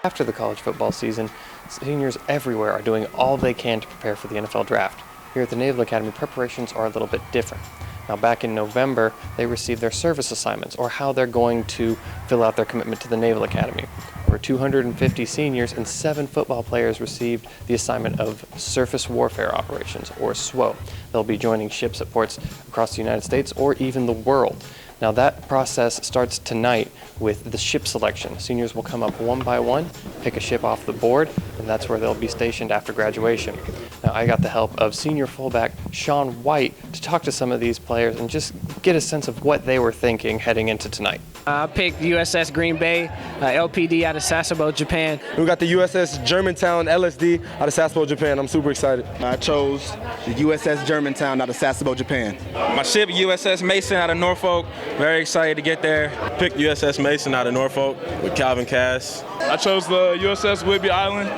After the college football season, seniors everywhere are doing all they can to prepare for the NFL draft. Here at the Naval Academy, preparations are a little bit different. Now, back in November, they received their service assignments, or how they're going to fill out their commitment to the Naval Academy. Over 250 seniors and 7 football players received the assignment of Surface Warfare Operations, or SWO. They'll be joining ships at ports across the United States or even the world. Now, that process starts tonight with the ship selection. Seniors will come up one by one, pick a ship off the board, and that's where they'll be stationed after graduation. Now, I got the help of senior fullback Sean White to talk to some of these players and just get a sense of what they were thinking heading into tonight. I picked USS Green Bay, LPD out of Sasebo, Japan. We got the USS Germantown LSD out of Sasebo, Japan. I'm super excited. I chose the USS Germantown out of Sasebo, Japan. My ship, USS Mason out of Norfolk. Very excited to get there. Picked USS Mason out of Norfolk with Calvin Cass. I chose the USS Whidbey Island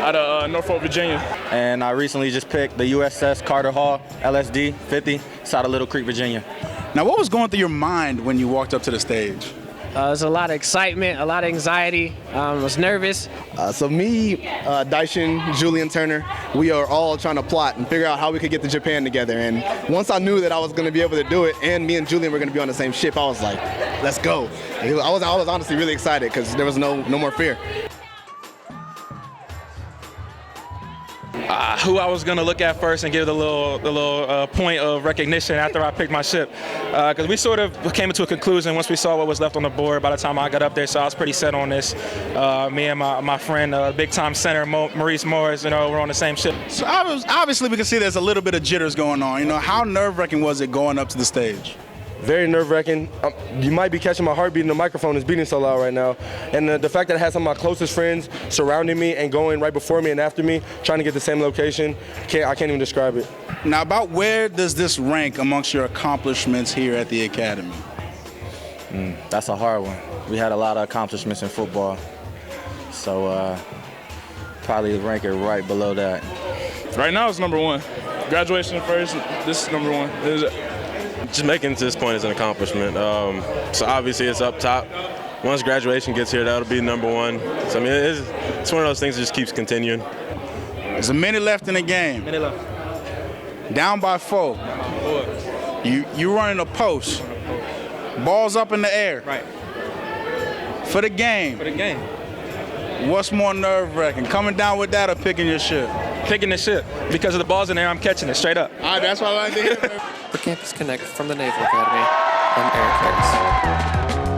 out of Norfolk, Virginia. And I recently just picked the USS Carter Hall LSD 50. It's out of Little Creek, Virginia. Now, what was going through your mind when you walked up to the stage? There's a lot of excitement, a lot of anxiety. I was nervous. So me, Daishin, Julian Turner, we are all trying to plot and figure out how we could get to Japan together. And once I knew that I was going to be able to do it, and me and Julian were going to be on the same ship, I was like, let's go. I was honestly really excited because there was no more fear. Who I was going to look at first and give the little point of recognition after I picked my ship. Because we sort of came into a conclusion once we saw what was left on the board by the time I got up there, so I was pretty set on this. Me and my friend, big-time center, MAURICE, we're on the same ship. So obviously we can see there's a little bit of jitters going on. How nerve-wracking was it going up to the stage? Very nerve-wracking. You might be catching my heartbeat, and the microphone is beating so loud right now. And the fact that I had some of my closest friends surrounding me and going right before me and after me, trying to get the same location, I can't even describe it. Now, about where does this rank amongst your accomplishments here at the Academy? That's a hard one. We had a lot of accomplishments in football. So probably rank it right below that. Right now it's number 1. Graduation first, this is number 1. Just making it to this point is an accomplishment. So obviously it's up top. Once graduation gets here, that'll be number 1. So I mean, it's one of those things that just keeps continuing. There's a minute left in the game. Minute left. Down by 4. You running a post. Ball's up in the air. Right. For the game. For the game. What's more nerve-wracking, coming down with that or picking your ship? Picking the ship. Because of the ball's in there, I'm catching it straight up. All right, that's what I like to hear. For Campus Connect from the Naval Academy, I'm Eric Harris.